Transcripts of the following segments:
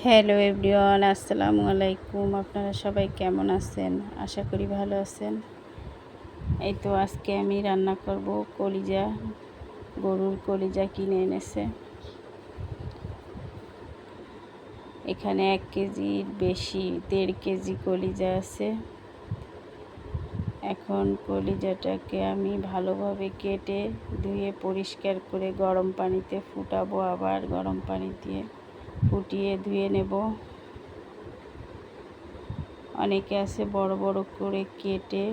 Hello everyone, আসসালামু আলাইকুম। আপনারা সবাই কেমন আছেন? আশা করি ভালো আছেন। এই তো আজকে আমি রান্না করব কলিজা। গরুর কলিজা কিনে এনেছে। এখানে 1 কেজির বেশি, 1.5 কেজি কলিজা আছে। এখন কলিজাটাকে আমি ভালোভাবে কেটে ধুয়ে পরিষ্কার করে গরম পানিতে ফুটাবো। আবার গরম পানি দিয়ে ফুটিয়ে ধুয়ে নেব। অনেকে আছে বড় বড় করে কেটে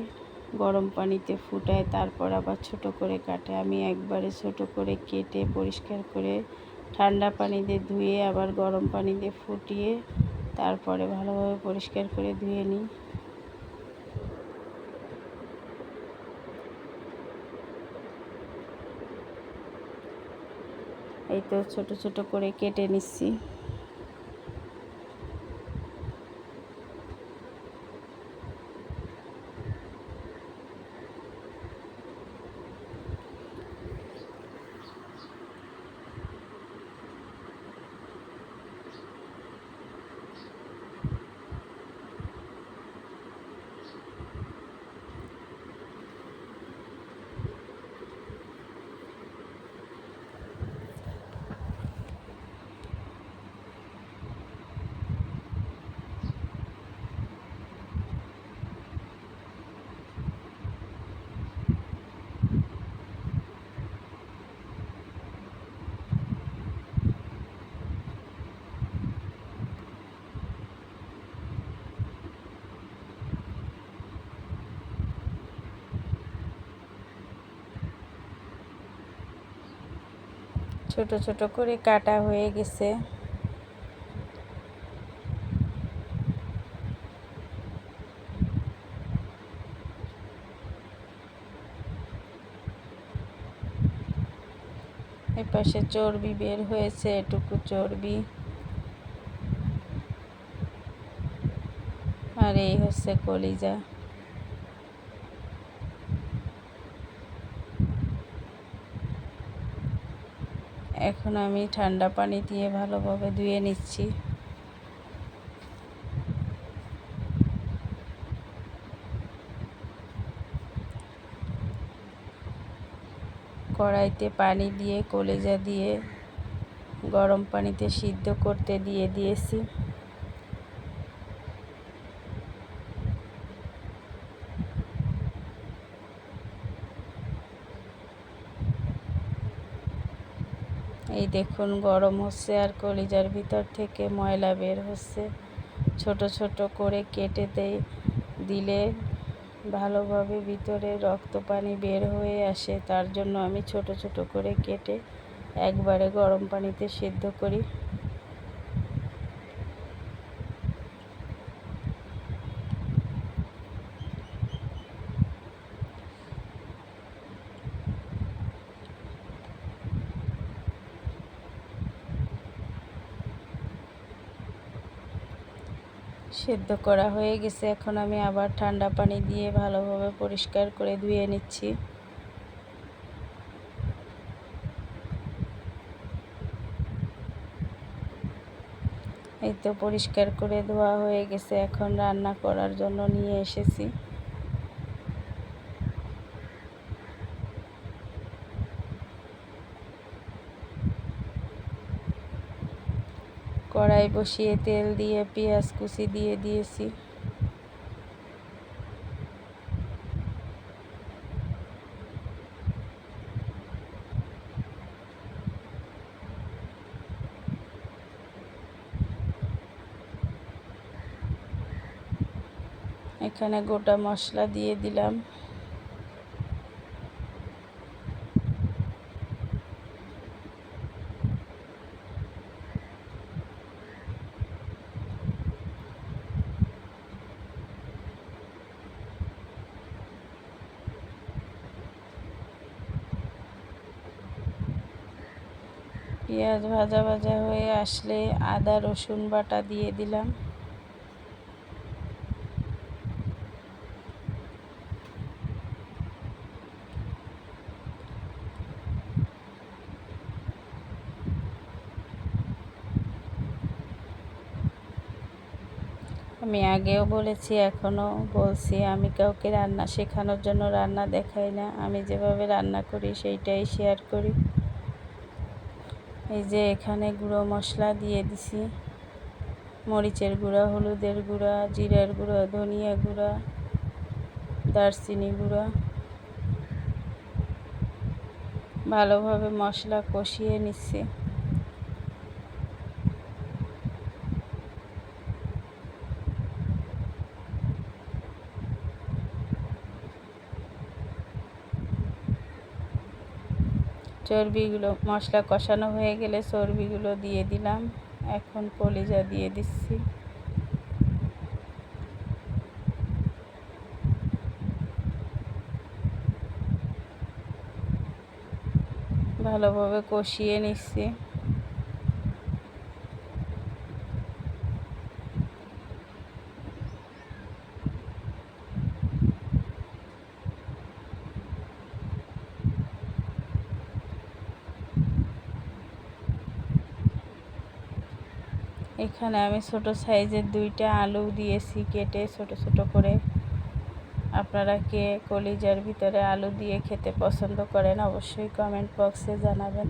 গরম পানিতে ফুটায়, তারপর আবার ছোট করে কাটে। আমি একবারে ছোট করে কেটে পরিষ্কার করে ঠান্ডা পানি দিয়ে ধুয়ে আবার গরম পানি দিয়ে ফুটিয়ে তারপরে ভালোভাবে পরিষ্কার করে ধুয়ে নিই। এই তো ছোট ছোট করে কেটে নিচ্ছি। ছোট ছোট করে কাটা হয়ে গেছে। এপাশে চর্বি বের হয়েছে, এটুকু চর্বি। আর এই হচ্ছে কলিজা। এখন আমি ঠান্ডা পানি দিয়ে ভালোভাবে ধুয়ে নিচ্ছি। কড়াইতে পানি দিয়ে কলিজা দিয়ে গরম পানিতে সিদ্ধ করতে দিয়েছি। এই দেখুন গরম হচ্ছে আর কলিজার ভিতর থেকে ময়লা বের হচ্ছে। ছোট ছোট করে কেটে দিলে ভালোভাবে ভিতরে রক্ত পানি বের হয়ে আসে, তার জন্য আমি ছোট ছোট করে কেটে একবারে গরম পানিতে সিদ্ধ করি। সিদ্ধ করা হয়ে গেছে। এখন আমি আবার ঠান্ডা পানি দিয়ে ভালোভাবে পরিষ্কার করে ধুয়ে নিচ্ছি। এই তো পরিষ্কার করে ধোয়া হয়ে গেছে। এখন রান্না করার জন্য নিয়ে এসেছি। কড়াই বসিয়ে তেল দিয়ে পেঁয়াজ কুচি দিয়ে দিয়েছি। এখানে গোটা মশলা দিয়ে দিলাম। পেঁয়াজ ভাজা ভাজা হয়ে আসলে আদা রসুন বাটা দিয়ে দিলাম। আমি আগেও বলেছি, এখনও বলছি, আমি কাউকে রান্না শেখানোর জন্য রান্না দেখাই না। আমি যেভাবে রান্না করি সেইটাই শেয়ার করি। এই যে এখানে গুঁড়ো মশলা দিয়ে দিছি, মরিচের গুঁড়া, হলুদের গুঁড়া, জিরার গুঁড়া, ধনিয়া গুঁড়া, দারচিনি গুঁড়া। ভালোভাবে মশলা কষিয়ে নিচ্ছি। চর্বিগুলো মশলা কষানো হয়ে গেলে চর্বিগুলো দিয়ে দিলাম। এখন কলিজা দিয়ে দিচ্ছি। ভালোভাবে কষিয়ে নিচ্ছি। এখানে আমি ছোট সাইজের 2টা আলু দিয়েছি কেটে ছোট ছোট করে। আপনারা কে কলিজার ভিতরে আলু দিয়ে খেতে পছন্দ করেন অবশ্যই কমেন্ট বক্সে জানাবেন।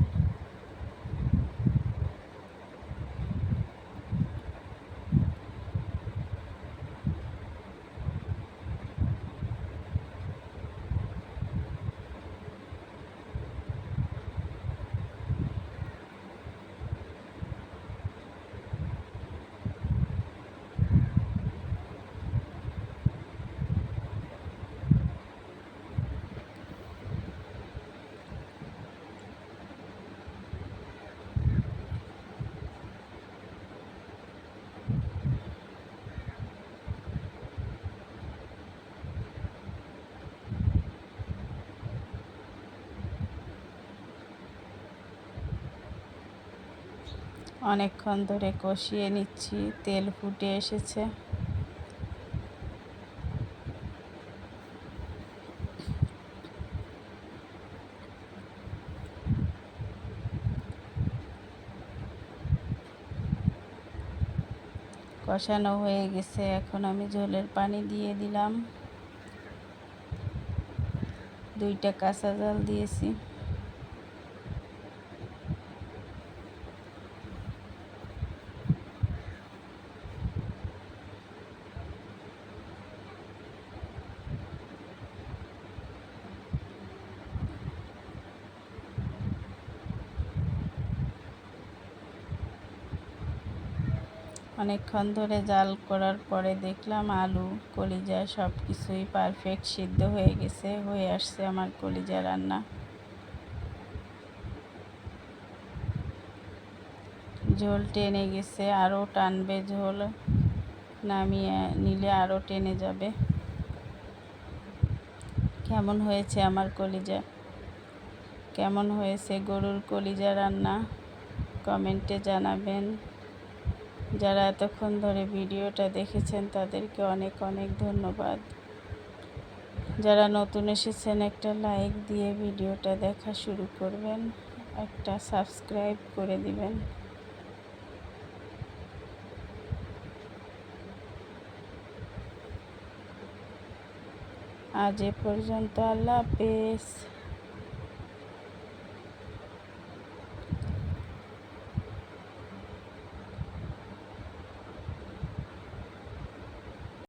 অনেকক্ষণ ধরে কষিয়ে নিচ্ছি, তেল ফুটে এসেছে। কষানো হয়ে গেছে, এখন আমি ঝোলের পানি দিয়ে দিলাম। 2টা কাঁচা জাল দিয়েছি। অনেকক্ষণ ধরে জাল করার পরে দেখলাম আলু কলিজা সব কিছুই পারফেক্ট সিদ্ধ হয়ে গেছে, হয়ে আসছে আমার কলিজা রান্না। ঝোল টেনে গেছে, আরও টানবে ঝোল, নামিয়ে নিলে আরও টেনে যাবে। কেমন হয়েছে আমার কলিজা, কেমন হয়েছে গরুর কলিজা রান্না কমেন্টে জানাবেন। যারা এতক্ষণ ধরে ভিডিওটা দেখেছেন তাদেরকে অনেক অনেক ধন্যবাদ। যারা নতুন এসেছেন একটা লাইক দিয়ে ভিডিওটা দেখা শুরু করবেন, একটা সাবস্ক্রাইব করে দিবেন। আজ এ পর্যন্ত, আল্লাহ হাফেজ।